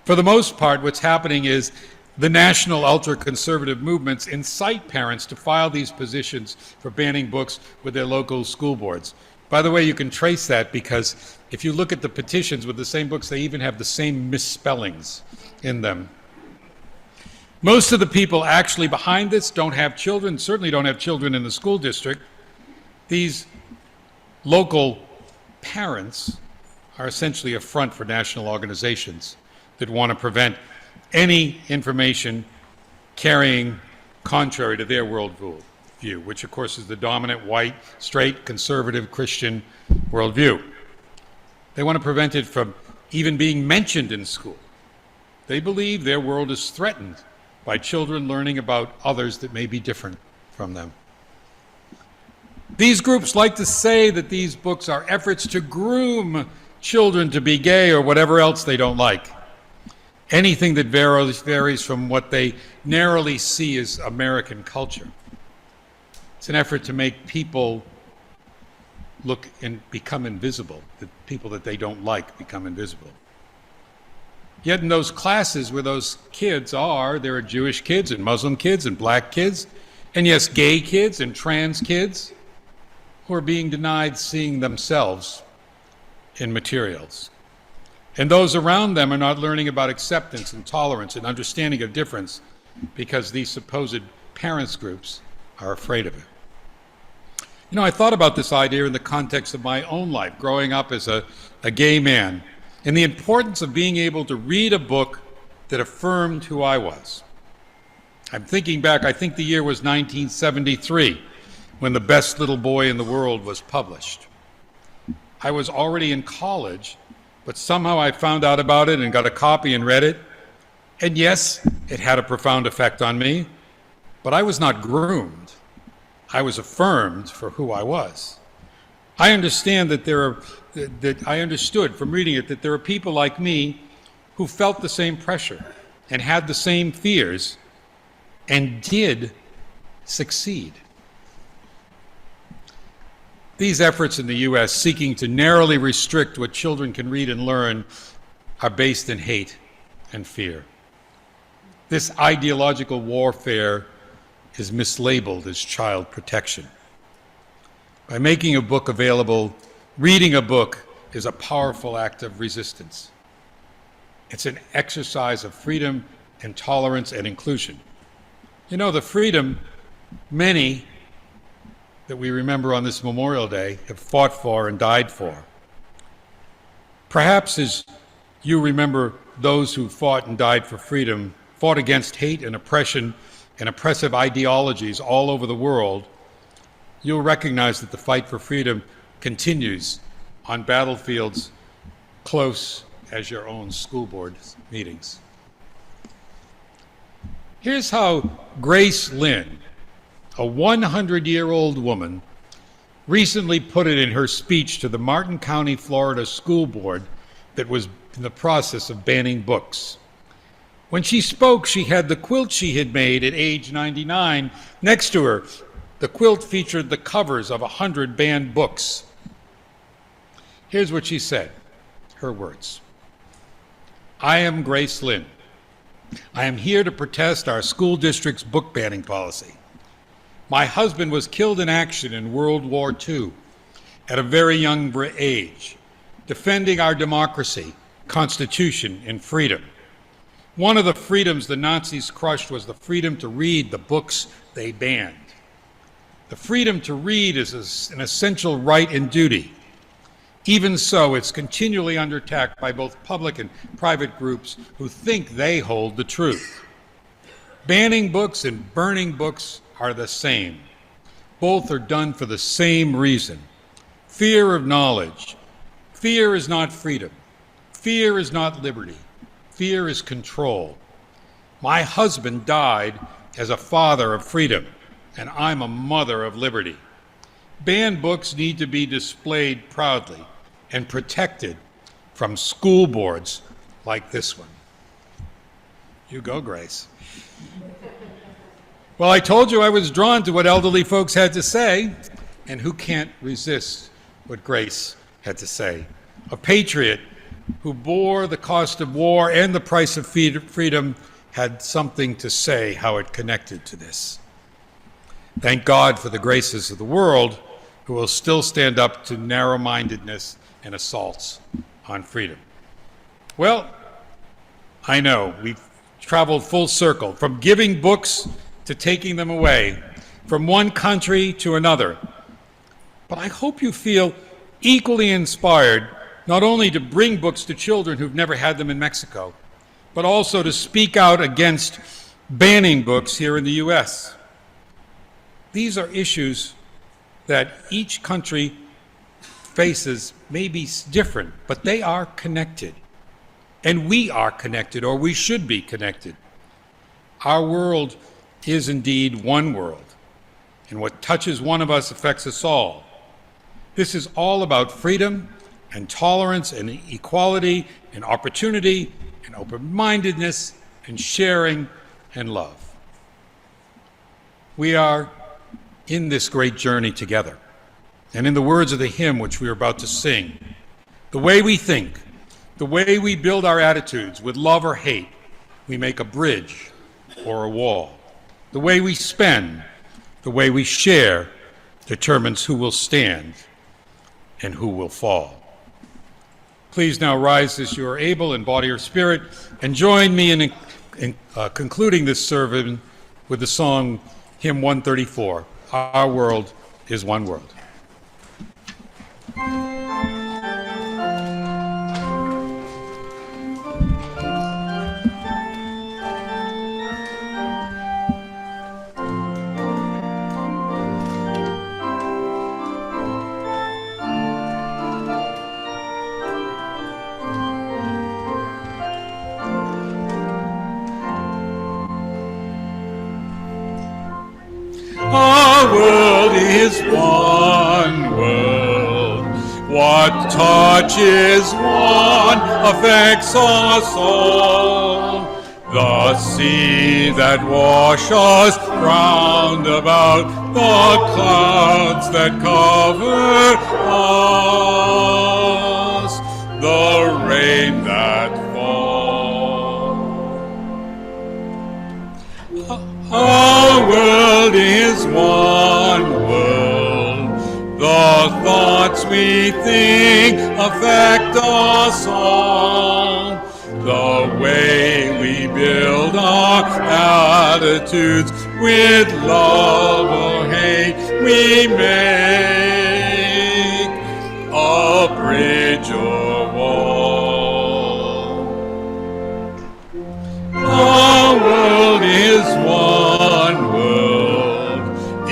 For the most part, what's happening is the national ultra-conservative movements incite parents to file these petitions for banning books with their local school boards. By the way, you can trace that because if you look at the petitions with the same books, they even have the same misspellings in them. Most of the people actually behind this don't have children, certainly don't have children in the school district. These local parents are essentially a front for national organizations that want to prevent any information carrying contrary to their worldview, which of course is the dominant white, straight, conservative Christian worldview. They want to prevent it from even being mentioned in school. They believe their world is threatened by children learning about others that may be different from them. These groups like to say that these books are efforts to groom children to be gay or whatever else they don't like. Anything that varies from what they narrowly see as American culture. It's an effort to make people look and become invisible, the people that they don't like become invisible. Yet in those classes where those kids are, there are Jewish kids and Muslim kids and black kids, and yes, gay kids and trans kids who are being denied seeing themselves in materials. And those around them are not learning about acceptance and tolerance and understanding of difference because these supposed parents groups are afraid of it. You know, I thought about this idea in the context of my own life, growing up as a gay man, and the importance of being able to read a book that affirmed who I was. I'm thinking back, I think the year was 1973, when The Best Little Boy in the World was published. I was already in college, but somehow I found out about it and got a copy and read it. And yes, it had a profound effect on me, but I was not groomed. I was affirmed for who I was. I understand that I understood from reading it that there are people like me who felt the same pressure and had the same fears and did succeed. These efforts in the U.S. seeking to narrowly restrict what children can read and learn are based in hate and fear. This ideological warfare is mislabeled as child protection. By making a book available, reading a book is a powerful act of resistance. It's an exercise of freedom and tolerance and inclusion. You know, the freedom many that we remember on this Memorial Day have fought for and died for. Perhaps as you remember those who fought and died for freedom, fought against hate and oppression and oppressive ideologies all over the world, you'll recognize that the fight for freedom continues on battlefields close as your own school board meetings. Here's how Grace Lynn, a 100-year-old woman, recently put it in her speech to the Martin County, Florida School Board that was in the process of banning books. When she spoke, she had the quilt she had made at age 99 next to her. The quilt featured the covers of 100 banned books. Here's what she said, her words. I am Grace Lynn. I am here to protest our school district's book banning policy. My husband was killed in action in World War II at a very young age, defending our democracy, Constitution, and freedom. One of the freedoms the Nazis crushed was the freedom to read the books they banned. The freedom to read is an essential right and duty. Even so, it's continually under attack by both public and private groups who think they hold the truth. Banning books and burning books are the same. Both are done for the same reason. Fear of knowledge. Fear is not freedom. Fear is not liberty. Fear is control. My husband died as a father of freedom, and I'm a mother of liberty. Banned books need to be displayed proudly and protected from school boards like this one. You go, Grace. Well, I told you I was drawn to what elderly folks had to say, and who can't resist what Grace had to say? A patriot who bore the cost of war and the price of freedom had something to say how it connected to this. Thank God for the Graces of the world who will still stand up to narrow-mindedness and assaults on freedom. Well, I know we've traveled full circle, from giving books to taking them away, from one country to another. But I hope you feel equally inspired not only to bring books to children who've never had them in Mexico, but also to speak out against banning books here in the US. These are issues that each country faces may be different, but they are connected. And we are connected, or we should be connected. Our world is indeed one world, and what touches one of us affects us all. This is all about freedom and tolerance and equality and opportunity and open-mindedness and sharing and love. We are in this great journey together. And in the words of the hymn which we are about to sing, the way we think, the way we build our attitudes with love or hate, we make a bridge or a wall. The way we spend, the way we share, determines who will stand and who will fall. Please now rise as you are able in body or spirit, and join me in concluding this sermon with the song Hymn 134, Our World is One World. Our world is one world. What touches one affects us all. The sea that washes round about, the clouds that cover us, the rain that falls. Our world is one world. The thoughts we think affect us all. The way we build our attitudes with love or hate, we make a bridge or wall. Our world is one world.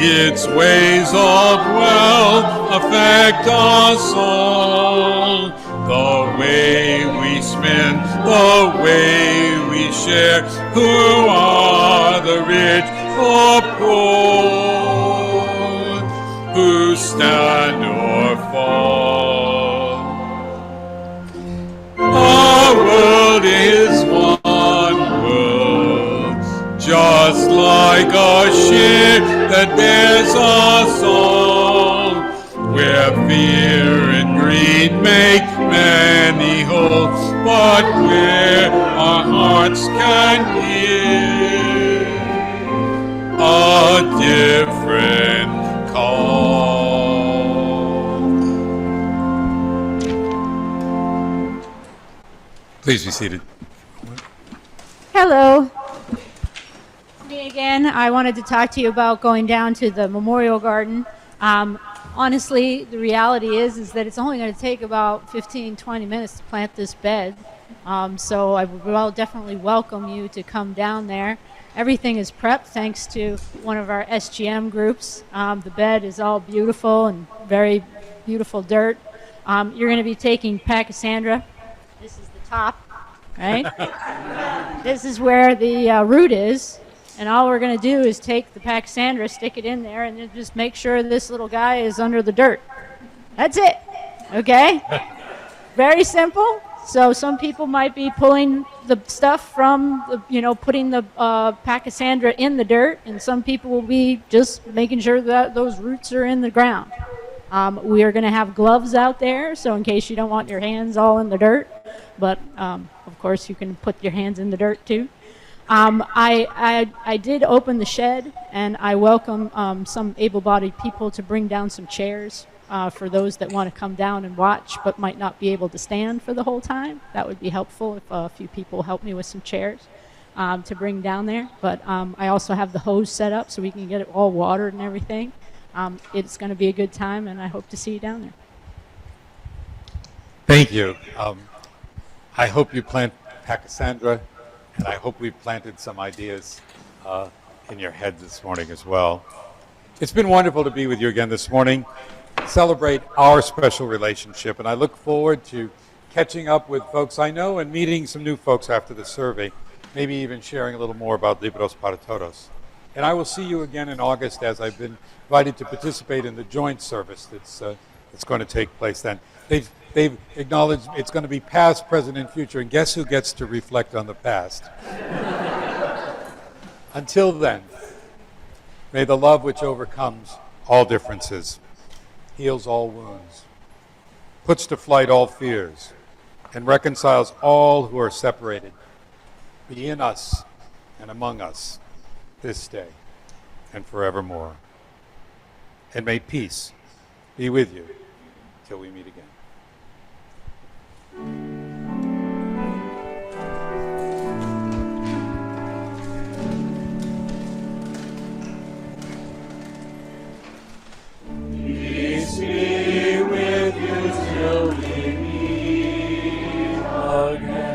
Its ways of wealth affect us all. The way we spend, the way we share, who are the rich or poor, who stand or fall. Our world is one world, just like a ship that bears us all, where fear and greed make many whole, but where our hearts can hear a different call. Please be seated. Hello. Me again. I wanted to talk to you about going down to the Memorial Garden. Honestly, the reality is that it's only going to take about 15-20 minutes to plant this bed. So I would definitely welcome you to come down there. Everything is prepped thanks to one of our SGM groups. The bed is all beautiful and very beautiful dirt. You're going to be taking Pachysandra. This is the top. right? This is where the root is, and all we're going to do is take the Pachysandra, stick it in there, and then just make sure this little guy is under the dirt. That's it, okay? Very simple. So some people might be pulling the stuff from, putting the Pachysandra in the dirt, and some people will be just making sure that those roots are in the ground. We are going to have gloves out there, so in case you don't want your hands all in the dirt, but of course you can put your hands in the dirt too. I did open the shed, and I welcome some able-bodied people to bring down some chairs for those that want to come down and watch but might not be able to stand for the whole time. That would be helpful if a few people help me with some chairs to bring down there. But I also have the hose set up so we can get it all watered and everything. It's going to be a good time, and I hope to see you down there. Thank you. I hope you plant Pachysandra, and I hope we've planted some ideas in your head this morning as well. It's been wonderful to be with you again this morning, celebrate our special relationship, and I look forward to catching up with folks I know and meeting some new folks after the survey, maybe even sharing a little more about Libros para Todos. And I will see you again in August, as I've been invited to participate in the joint service that's going to take place then. They've acknowledged it's going to be past, present, and future, and guess who gets to reflect on the past? Until then, may the love which overcomes all differences, heals all wounds, puts to flight all fears, and reconciles all who are separated, be in us and among us this day and forevermore. And may peace be with you till we meet again. Peace be with you till we meet again.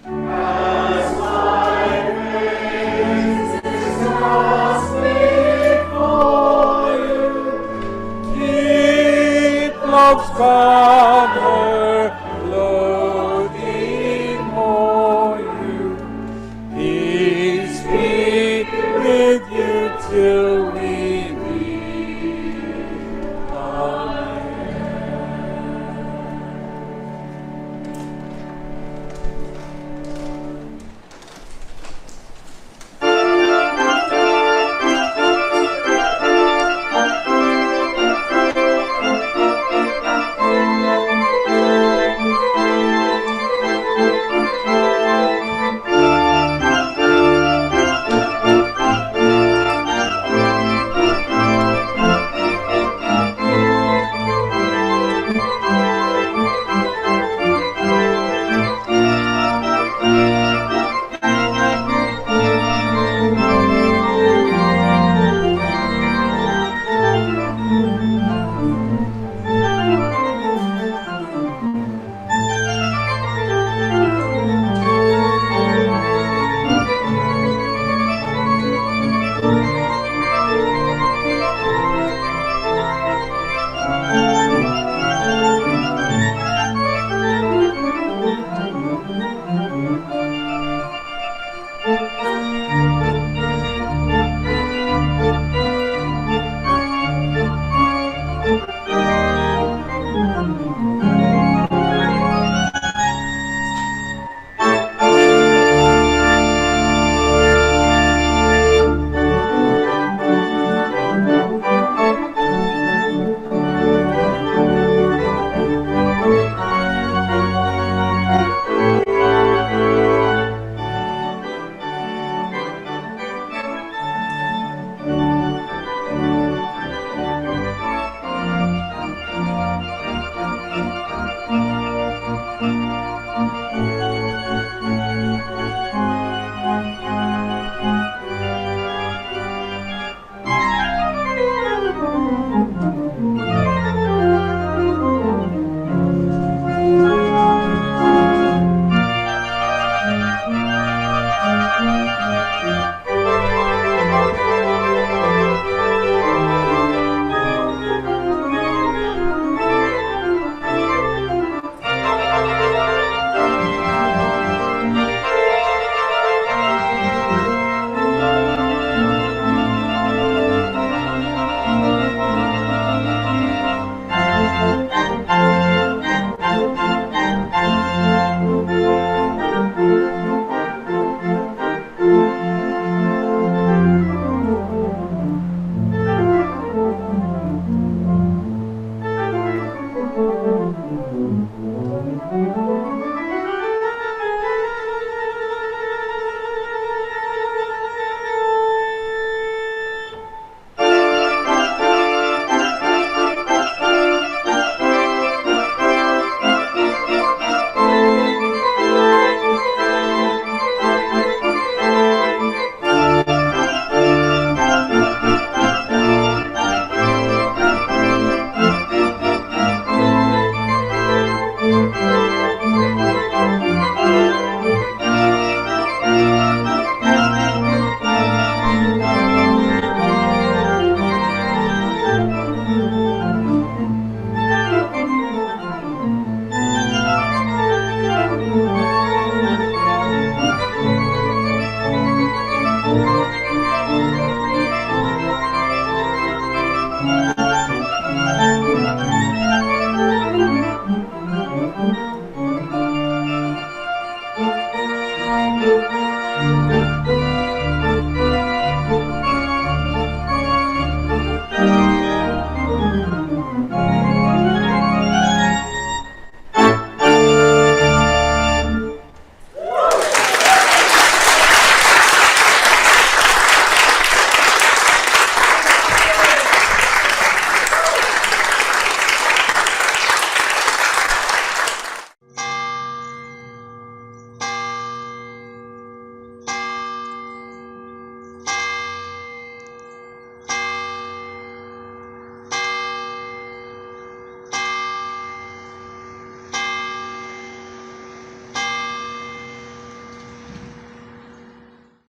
As light raises us before you, keep love's banner